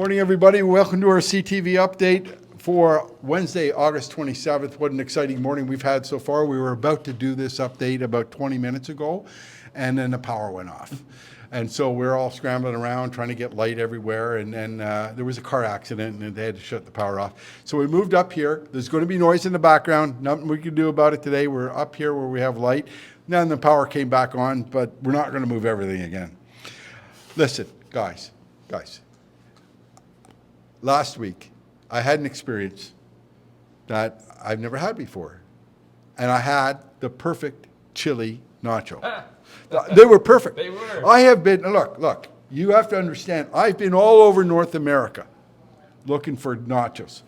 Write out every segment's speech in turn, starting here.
Morning, everybody. Welcome to our CTV update for Wednesday, August 27th. What an exciting morning we've had so far. We were about to do this update about 20 minutes ago, and then the power went off. And so we're all scrambling around trying to get light everywhere, and then there was a car accident, and they had to shut the power off. So we moved up here. There's going to be noise in the background. Nothing we can do about it today. We're up here where we have light. Then the power came back on, but we're not going to move everything again. Listen, guys. Last week, I had an experience that I've never had before. And I had the perfect chili nacho. They were perfect. They were. I have been, look, you have to understand, I've been all over North America looking for nachos.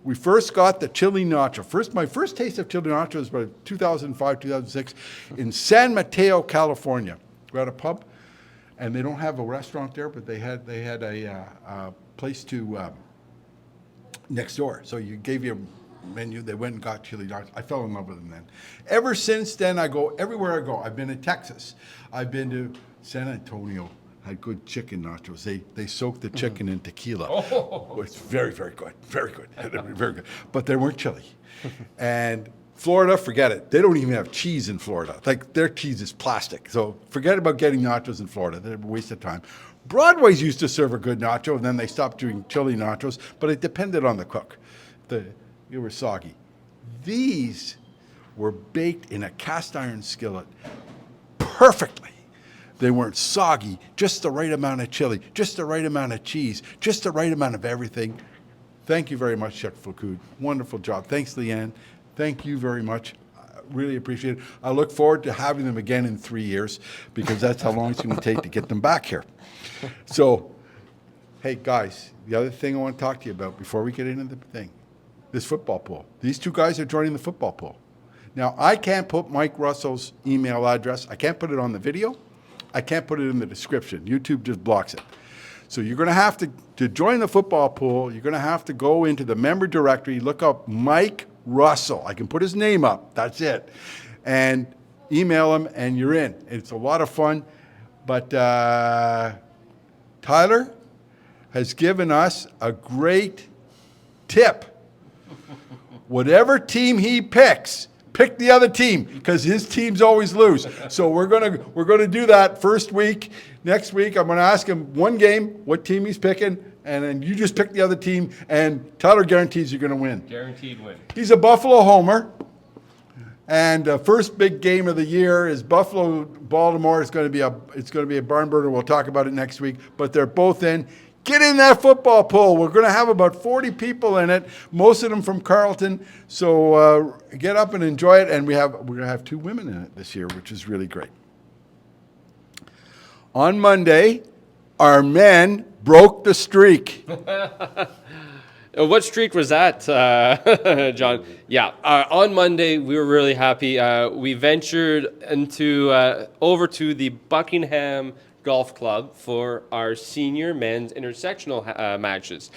We first got the chili nacho. My first taste of chili nacho was about 2005, 2006 in San Mateo, California. We're at a pub, and they don't have a restaurant there, but they had a place to next door. So you gave you a menu. They went and got chili nachos. I fell in love with them then. Ever since then, I go everywhere I go. I've been to Texas. I've been to San Antonio. Had good chicken nachos. They soak the chicken in tequila. Oh, it's very, very good. Very good. Very good. But they weren't chili. And Florida, forget it. They don't even have cheese in Florida. Like, their cheese is plastic. So forget about getting nachos in Florida. They're a waste of time. Broadway's used to serve a good nacho, and then they stopped doing chili nachos, but it depended on the cook. They were soggy. These were baked in a cast iron skillet perfectly. They weren't soggy, just the right amount of chili, just the right amount of cheese, just the right amount of everything. Thank you very much, Chef Foucault. Wonderful job. Thanks, Leanne. Thank you very much. Really appreciate it. I look forward to having them again in 3 years, because that's how long it's going to take to get them back here. So, hey, guys, the other thing I want to talk to you about before we get into the thing, this football pool. These two guys are joining the football pool. Now, I can't put Mike Russell's email address. I can't put it on the video. I can't put it in the description. YouTube just blocks it. So you're going to have to join the football pool, you're going to have to go into the member directory, look up Mike Russell. I can put his name up. That's it. And email him, and you're in. It's a lot of fun. But Tyler has given us a great tip. Whatever team he picks, pick the other team, because his teams always lose. So we're gonna do that first week. Next week, I'm gonna ask him one game, what team he's picking, and then you just pick the other team, and Tyler guarantees you're gonna win. Guaranteed win. He's a Buffalo homer, and first big game of the year is Buffalo-Baltimore. It's gonna be a barn burner. We'll talk about it next week, but they're both in. Get in that football pool. We're going to have about 40 people in it, most of them from Carleton. So get up and enjoy it. And we're going to have 2 women in it this year, which is really great. On Monday, our men broke the streak. What streak was that, John? Yeah, on Monday, we were really happy. We ventured over to the Buckingham Golf Club for our senior men's intersectional matches.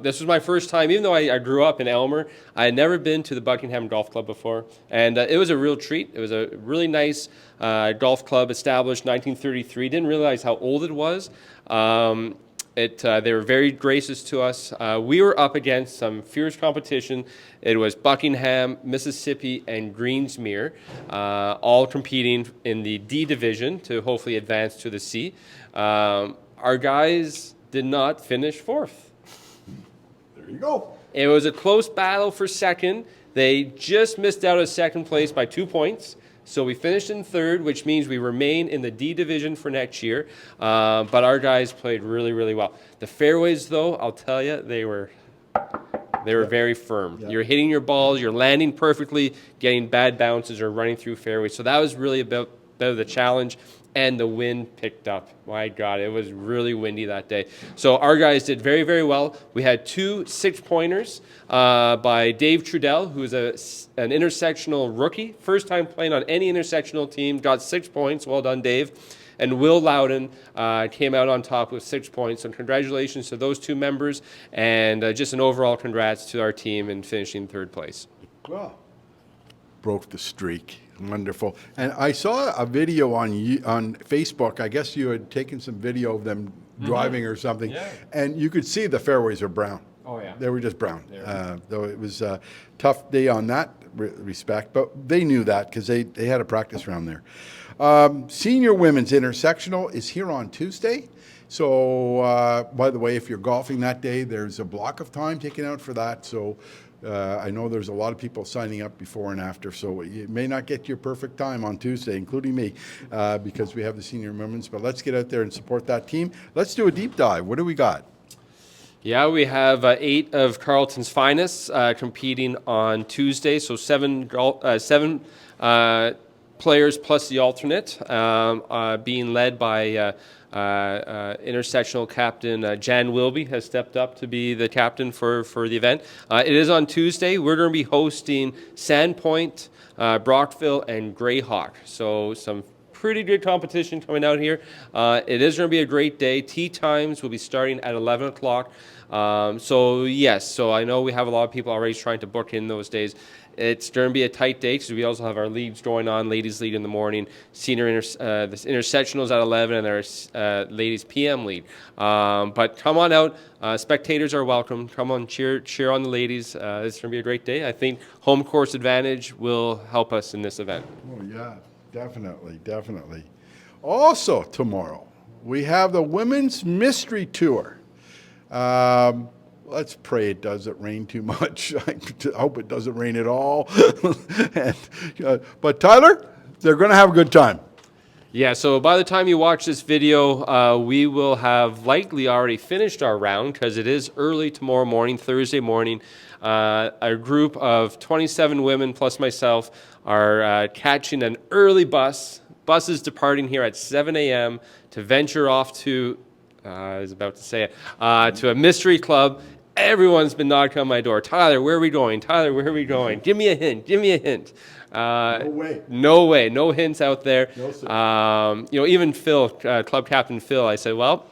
This was my first time, even though I grew up in Elmer, I had never been to the Buckingham Golf Club before, and it was a real treat. It was a really nice golf club established 1933. Didn't realize how old it was. They were very gracious to us. We were up against some fierce competition. It was Buckingham, Mississippi, and Greensmere, all competing in the D division to hopefully advance to the C. Our guys did not finish 4th. There you go. It was a close battle for second. They just missed out of second place by 2 points. So we finished in 3rd, which means we remain in the D division for next year. But our guys played really, really well. The fairways, though, I'll tell you, they were very firm. Yeah. You're hitting your balls, you're landing perfectly, getting bad bounces or running through fairways. So that was really a bit of the challenge. And the wind picked up. My God, it was really windy that day. So our guys did very, very well. We had 2 6-pointers by Dave Trudell, who is an intersectional rookie. First time playing on any intersectional team, got 6 points. Well done, Dave. And Will Loudon came out on top with 6 points. So congratulations to those 2 members. And just an overall congrats to our team in finishing 3rd place. Wow. Broke the streak. Wonderful. And I saw a video on Facebook. I guess you had taken some video of them driving or something. Yeah. And you could see the fairways are brown. Oh, yeah. They were just brown. Though it was a tough day on that respect, but they knew that because they had a practice round there. Senior Women's Intersectional is here on Tuesday. So, by the way, if you're golfing that day, there's a block of time taken out for that. So, I know there's a lot of people signing up before and after. So, you may not get your perfect time on Tuesday, including me, because we have the senior women's. But let's get out there and support that team. Let's do a deep dive. What do we got? Yeah, we have 8 of Carleton's finest competing on Tuesday. So seven players plus the alternate, being led by Intersectional captain Jan Wilby has stepped up to be the captain for the event. It is on Tuesday. We're going to be hosting Sandpoint, Brockville, and Greyhawk. So some pretty good competition coming out here. It is going to be a great day. Tee times will be starting at 11 o'clock. So yes, so I know we have a lot of people already trying to book in those days. It's going to be a tight day because we also have our leagues going on, ladies league in the morning, the intersectionals at 11, and our ladies PM league. But come on out. Spectators are welcome. Come on, cheer on the ladies. It's going to be a great day. I think home course advantage will help us in this event. Oh, yeah, definitely, definitely. Also tomorrow, we have the Women's Mystery Tour. Let's pray it doesn't rain too much. I hope it doesn't rain at all. But Tyler, they're going to have a good time. Yeah, so by the time you watch this video, we will have likely already finished our round because it is early tomorrow morning, Thursday morning. A group of 27 women plus myself are catching an early bus. Bus is departing here at 7 a.m. to venture off to, I was about to say it, to a mystery club. Everyone's been knocking on my door. Tyler, where are we going? Tyler, where are we going? Give me a hint. Give me a hint. No way. No way. No hints out there. No, sir. Even Phil, club captain Phil, I said, well,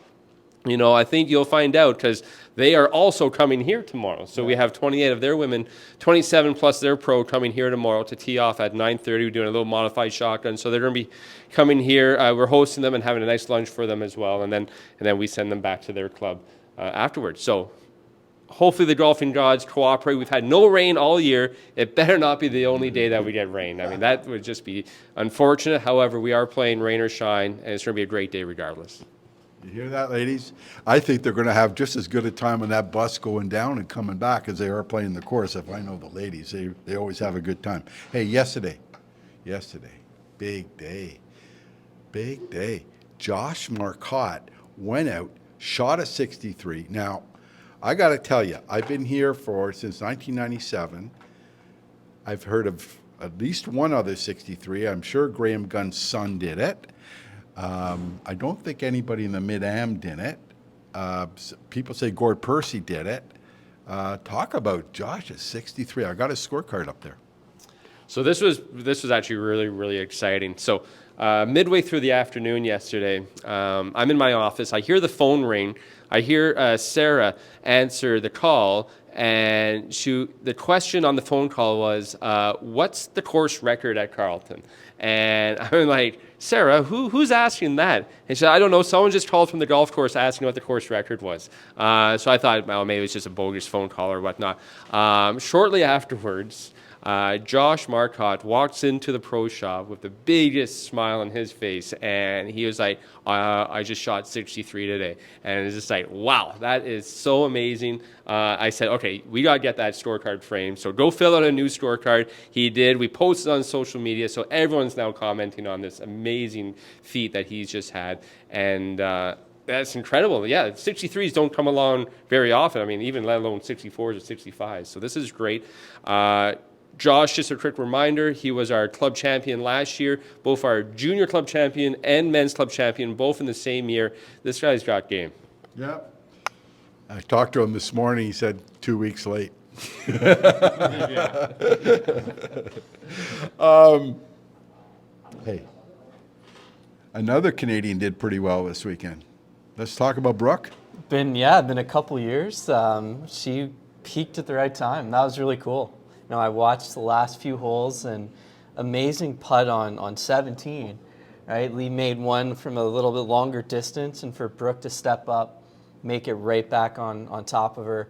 I think you'll find out because they are also coming here tomorrow. So we have 28 of their women, 27 plus their pro coming here tomorrow to tee off at 9:30. We're doing a little modified shotgun. So they're going to be coming here. We're hosting them and having a nice lunch for them as well. And then we send them back to their club afterwards. So hopefully the golfing gods cooperate. We've had no rain all year. It better not be the only day that we get rain. I mean, that would just be unfortunate. However, we are playing rain or shine, and it's going to be a great day regardless. You hear that, ladies? I think they're going to have just as good a time on that bus going down and coming back as they are playing the course. If I know the ladies, they always have a good time. Hey, yesterday, big day. Josh Marcotte went out, shot a 63. Now, I got to tell you, I've been here since 1997. I've heard of at least one other 63. I'm sure Graham Gunn's son did it. I don't think anybody in the Mid-Am did it. People say Gord Percy did it. Talk about Josh's 63. I got his scorecard up there. So this was actually really, really exciting. So midway through the afternoon yesterday, I'm in my office. I hear the phone ring. I hear Sarah answer the call, and the question on the phone call was, what's the course record at Carleton? And I'm like, Sarah, who's asking that? And she said, I don't know. Someone just called from the golf course asking what the course record was. So I thought, well, maybe it's just a bogus phone call or whatnot. Shortly afterwards, Josh Marcotte walks into the pro shop with the biggest smile on his face, and he was like, I just shot 63 today. And it's just like, wow, that is so amazing. I said, okay, we got to get that scorecard framed. So go fill out a new scorecard. He did. We posted on social media, so everyone's now commenting on this amazing feat that he's just had. And that's incredible. Yeah, 63s don't come along very often. I mean, even let alone 64s or 65s. So this is great. Josh, just a quick reminder, he was our club champion last year, both our junior club champion and men's club champion, both in the same year. This guy's got game. Yeah. I talked to him this morning. He said 2 weeks late. Hey, another Canadian did pretty well this weekend. Let's talk about Brooke. Been a couple years. She peaked at the right time. That was really cool. I watched the last few holes and amazing putt on 17. right? Lee made one from a little bit longer distance, and for Brooke to step up, make it right back on top of her.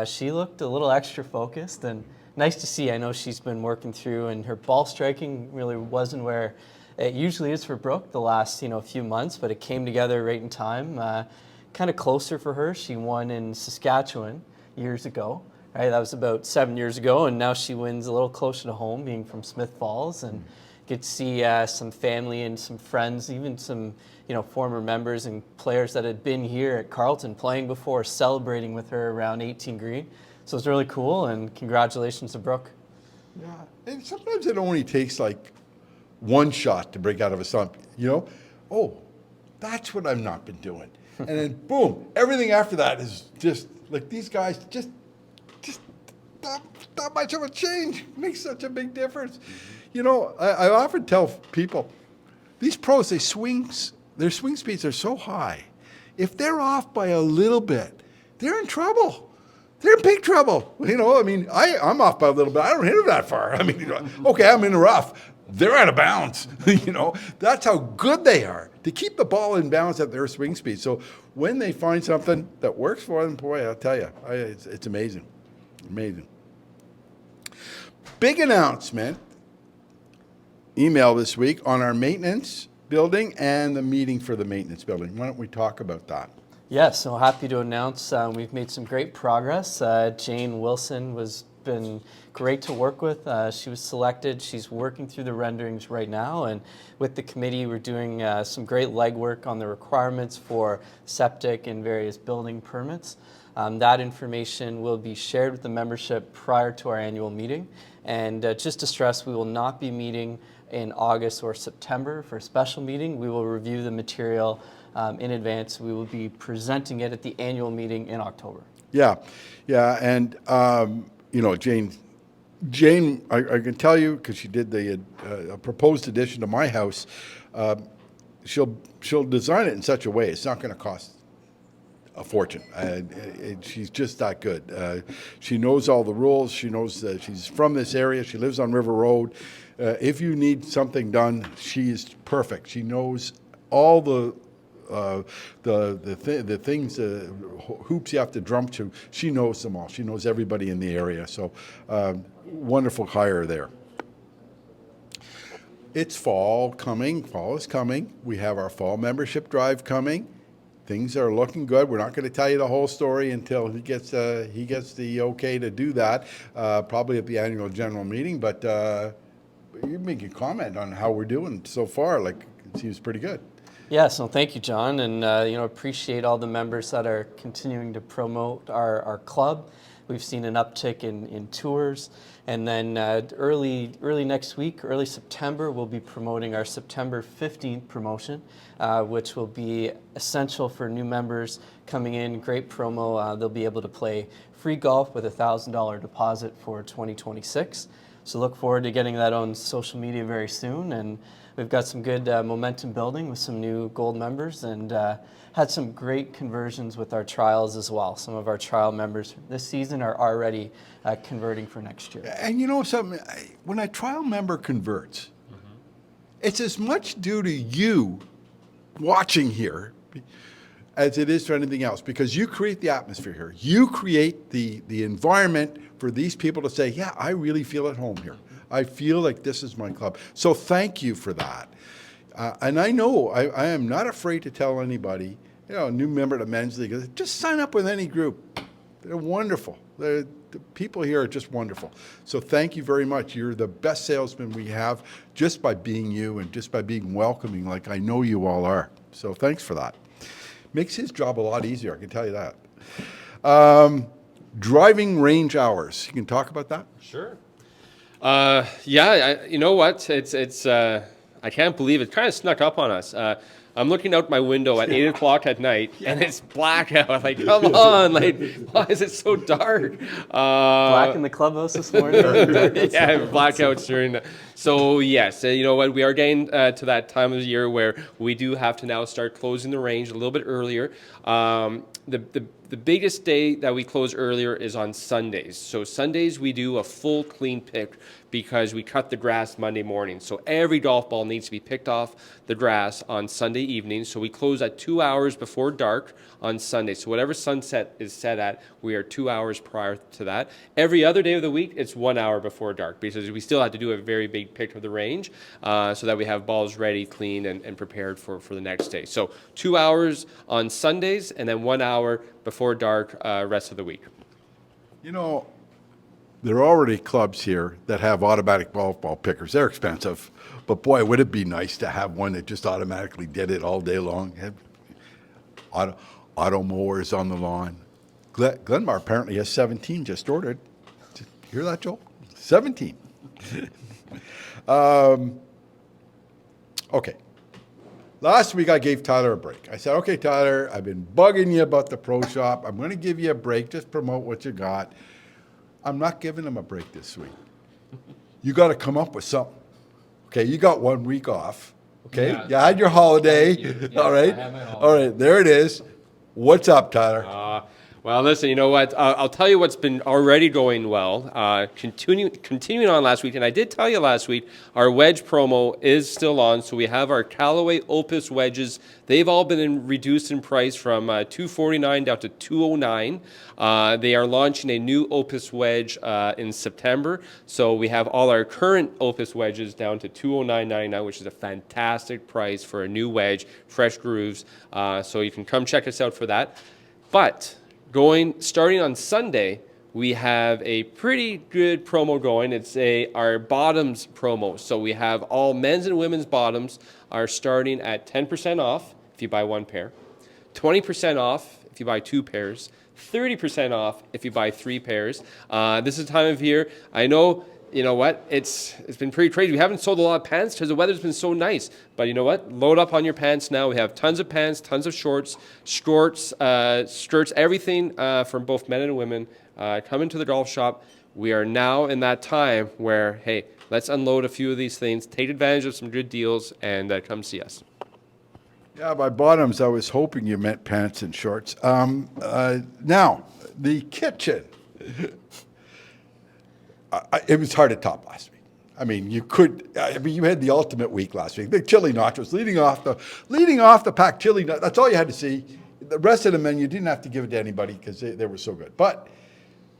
She looked a little extra focused, and nice to see. I know she's been working through, and her ball striking really wasn't where it usually is for Brooke the last few months, but it came together right in time. Kind of closer for her. She won in Saskatchewan years ago. Right, that was about 7 years ago, and now she wins a little closer to home, being from Smith Falls, and get to see some family and some friends, even some former members and players that had been here at Carleton playing before, celebrating with her around 18 green. So it's really cool, and congratulations to Brooke. Yeah, and sometimes it only takes like one shot to break out of a slump. Oh, that's what I've not been doing, and then boom, everything after that is just like these guys just not much of a change makes such a big difference. I often tell people, these pros, their swing speeds are so high. If they're off by a little bit, they're in trouble. They're in big trouble. I'm off by a little bit. I don't hit it that far. Okay, I'm in the rough. They're out of bounds. That's how good they are to keep the ball in bounds at their swing speed. So when they find something that works for them, boy, I'll tell you, it's amazing. Amazing. Big announcement, email this week on our maintenance building and the meeting for the maintenance building. Why don't we talk about that? Yeah, so happy to announce we've made some great progress. Jane Wilson was been great to work with. She was selected. She's working through the renderings right now, and with the committee we're doing some great legwork on the requirements for septic and various building permits. That information will be shared with the membership prior to our annual meeting. And just to stress, we will not be meeting in August or September for a special meeting. We will review the material in advance. We will be presenting it at the annual meeting in October. Yeah, and Jane, I can tell you, because she did the proposed addition to my house, she'll design it in such a way it's not going to cost a fortune. She's just that good. She knows all the rules. She knows that she's from this area. She lives on River Road. If you need something done, she's perfect. She knows all the things, hoops you have to jump to. She knows them all. She knows everybody in the area. So wonderful hire there. It's fall coming. Fall is coming. We have our fall membership drive coming. Things are looking good. We're not going to tell you the whole story until he gets the okay to do that, probably at the annual general meeting. But you make a comment on how we're doing so far. Like, it seems pretty good. Yeah, so thank you, John, and appreciate all the members that are continuing to promote our club. We've seen an uptick in tours, and then early next week, early September, we'll be promoting our September 15th promotion, which will be essential for new members coming in. Great promo. They'll be able to play free golf with a $1,000 deposit for 2026. So look forward to getting that on social media very soon, and we've got some good momentum building with some new gold members, and had some great conversions with our trials as well. Some of our trial members this season are already converting for next year. And you know something, when a trial member converts, it's as much due to you watching here as it is to anything else, because you create the atmosphere here. You create the environment for these people to say, yeah, I really feel at home here. I feel like this is my club. So thank you for that. And I know I am not afraid to tell anybody, a new member to Men's League, just sign up with any group. They're wonderful. The people here are just wonderful. So thank you very much. You're the best salesman we have just by being you and just by being welcoming like I know you all are. So thanks for that. Makes his job a lot easier, I can tell you that. Driving range hours. You can talk about that? Sure. You know what? It's I can't believe it kind of snuck up on us. I'm looking out my window at 8 o'clock at night, and it's blackout. Like, come on, why is it so dark? Black in the clubhouse this morning. Yeah, blackouts during the... So yes, you know what? We are getting to that time of the year where we do have to now start closing the range a little bit earlier. The The biggest day that we close earlier is on Sundays. So Sundays we do a full clean pick because we cut the grass Monday morning. So every golf ball needs to be picked off the grass on Sunday evening. So we close at 2 hours before dark on Sunday. So whatever sunset is set at, we are 2 hours prior to that. Every other day of the week, it's 1 hour before dark because we still have to do a very big pick of the range so that we have balls ready, cleaned, and prepared for the next day. So 2 hours on Sundays and then 1 hour before dark rest of the week. You know, there are already clubs here that have automatic golf ball pickers. They're expensive, but boy, would it be nice to have one that just automatically did it all day long. Had auto mowers on the lawn. Glenmar apparently has 17 just ordered. Did you hear that, Joel? 17. Okay. Last week I gave Tyler a break. I said, okay, Tyler, I've been bugging you about the pro shop. I'm going to give you a break. Just promote what you got. I'm not giving him a break this week. You got to come up with something. Okay, you got 1 week off. Okay, Yeah. you had your holiday. Yes, all right, I had my holiday. all right. There it is. What's up, Tyler? Well, listen, you know what? I'll tell you what's been already going well. Continuing on last week, and I did tell you last week, our wedge promo is still on. So we have our Callaway Opus wedges. They've all been reduced in price from $249 down to $209. They are launching a new Opus wedge in September. So we have all our current Opus wedges down to $209.99, which is a fantastic price for a new wedge, fresh grooves. So you can come check us out for that. But starting on Sunday, we have a pretty good promo going. It's our bottoms promo. So we have all men's and women's bottoms are starting at 10% off if you buy 1 pair, 20% off if you buy 2 pairs, 30% off if you buy 3 pairs. This is the time of year. I know. You know what? It's been pretty crazy. We haven't sold a lot of pants because the weather's been so nice. But you know what? Load up on your pants now. We have tons of pants, tons of shorts, skirts, everything from both men and women. Come into the golf shop. We are now in that time where, hey, let's unload a few of these things, take advantage of some good deals, and come see us. Yeah, by bottoms, I was hoping you meant pants and shorts. Now, the kitchen. It was hard to top last week. I mean, you had the ultimate week last week. The chili nachos, leading off the pack chili. That's all you had to see. The rest of the menu, you didn't have to give it to anybody because they were so good. But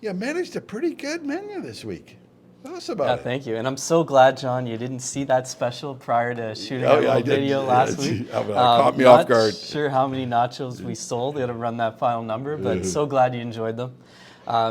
you managed a pretty good menu this week. Tell us about it. Thank you. And I'm so glad, John, you didn't see that special prior to shooting our little video last week. Caught me off guard. Not sure how many nachos we sold. We had to run that final number, but so glad you enjoyed them.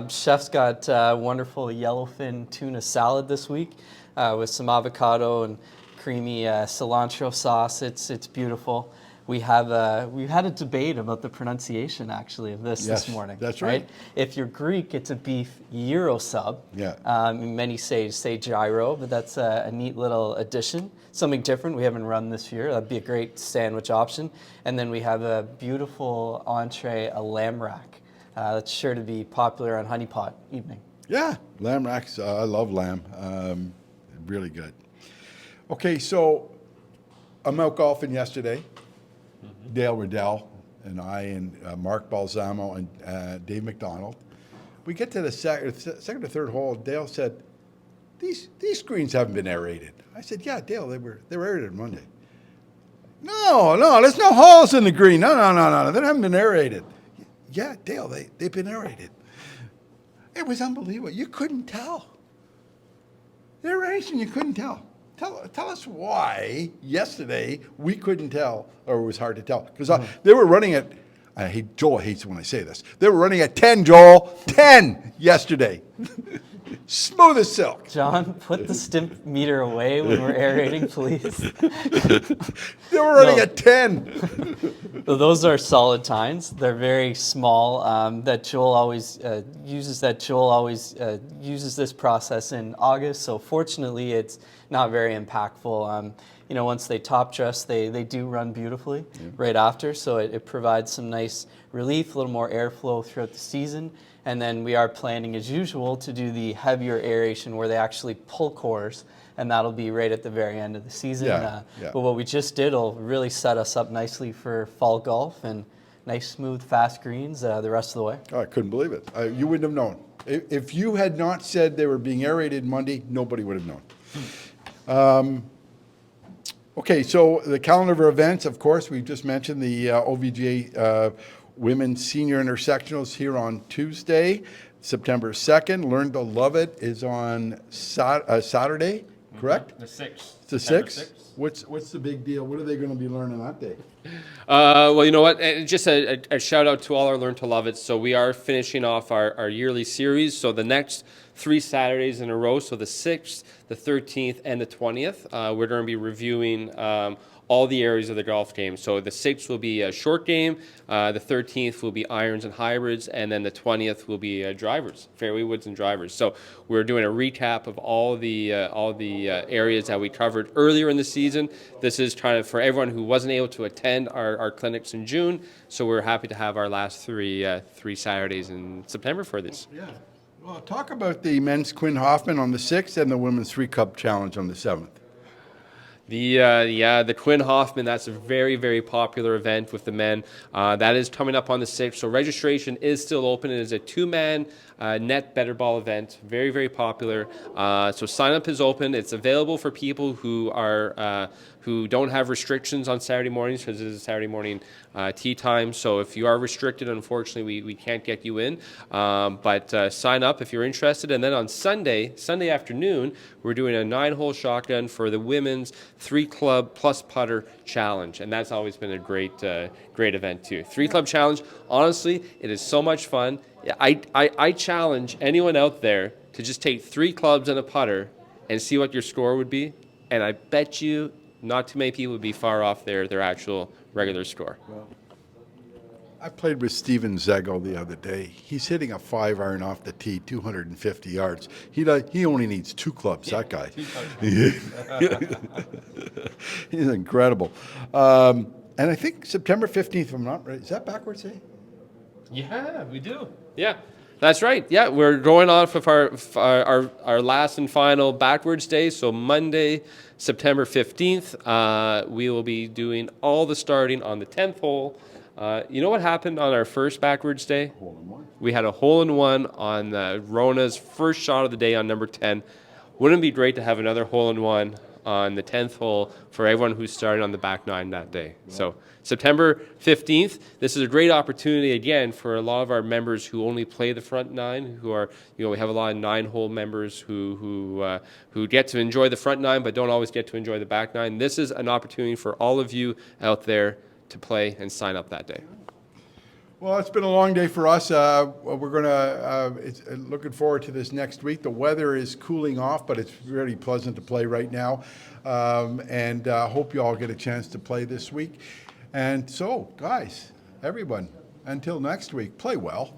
Chef's got wonderful yellowfin tuna salad this week with some avocado and creamy cilantro sauce. It's beautiful. We've had a debate about the pronunciation actually of this morning. That's right. If you're Greek, it's a beef gyro sub. Yeah. Many say gyro, but that's a neat little addition. Something different we haven't run this year. That'd be a great sandwich option. And then we have a beautiful entree, a lamb rack. That's sure to be popular on honeypot evening. Yeah, lamb racks. I love lamb. Really good. Okay, so I'm out golfing yesterday. Dale Riddell and I and Mark Balsamo and Dave McDonald. We get to the second or third hole. Dale said, "These greens haven't been aerated." I said, "Yeah, Dale, they were aerated Monday." No, there's no holes in the green. No, they haven't been aerated. Yeah, Dale, they've been aerated. It was unbelievable. You couldn't tell. The aeration, you couldn't tell. Tell us why yesterday we couldn't tell, or it was hard to tell. Because they were running at, Joel hates when I say this, they were running at 10, Joel, 10 yesterday. Smooth as silk. John, put the stimp meter away when we're aerating, please. They were running at 10. Those are solid tines. They're very small. Joel always uses this process in August. So fortunately, it's not very impactful. Once they top dress, they do run beautifully right after. So it provides some nice relief, a little more airflow throughout the season. And then we are planning, as usual, to do the heavier aeration where they actually pull cores, and that'll be right at the very end of the season. But what we just did will really set us up nicely for fall golf and nice, smooth, fast greens the rest of the way. I couldn't believe it. You wouldn't have known. If you had not said they were being aerated Monday, nobody would have known. Okay, so the calendar of events, of course, we just mentioned the OVGA Women's Senior Intersectionals here on Tuesday, September 2nd. Learn to Love It is on Saturday, correct? The 6th. It's the September 6th? What's the big deal? What are they going to be learning that day? Well, you know what? Just a shout out to all our Learn to Love It. So we are finishing off our yearly series. So the next 3 Saturdays in a row, so the 6th, the 13th, and the 20th, we're going to be reviewing all the areas of the golf game. So the 6th will be a short game, the 13th will be irons and hybrids, and then the 20th will be drivers, fairway woods and drivers. So we're doing a recap of all the areas that we covered earlier in the season. This is trying to, for everyone who wasn't able to attend our clinics in June. So we're happy to have our last three Saturdays in September for this. Yeah. Well, talk about the men's Quinn Hoffman on the 6th and the women's 3-Cup Challenge on the 7th. The Quinn Hoffman, that's a very, very popular event with the men. That is coming up on the 6th. So registration is still open. It is a 2-man net better ball event. Very, very popular. So sign up is open. It's available for people who are who don't have restrictions on Saturday mornings, because it is a Saturday morning tee time. So if you are restricted, unfortunately, we can't get you in. But sign up if you're interested. And then on Sunday afternoon, we're doing a 9-hole shotgun for the women's 3-club plus putter challenge. And that's always been a great event too. 3-club challenge, honestly, it is so much fun. I challenge anyone out there to just take 3 clubs and a putter and see what your score would be. And I bet you not too many people would be far off their actual regular score. Well, I played with Steven Zegel the other day. He's hitting a 5-iron off the tee, 250 yards. He only needs 2 clubs, that guy. He's incredible. And I think September 15th, if I'm not right, is that backwards, eh? Yeah, we do. Yeah, that's right. Yeah, we're going off of our last and final backwards day. So Monday, September 15th, we will be doing all the starting on the 10th hole. You know what happened on our first backwards day? Hole-in-one. We had a hole-in-one on Rona's first shot of the day on number 10. Wouldn't it be great to have another hole-in-one on the 10th hole for everyone who started on the back 9 that day? Yeah. So September 15th, this is a great opportunity again for a lot of our members who only play the front 9, who are, we have a lot of 9-hole members who get to enjoy the front 9 but don't always get to enjoy the back 9. This is an opportunity for all of you out there to play and sign up that day. Well, it's been a long day for us. We're going to, looking forward to this next week. The weather is cooling off, but it's really pleasant to play right now. And hope you all get a chance to play this week. And so, guys, everyone, until next week, play well.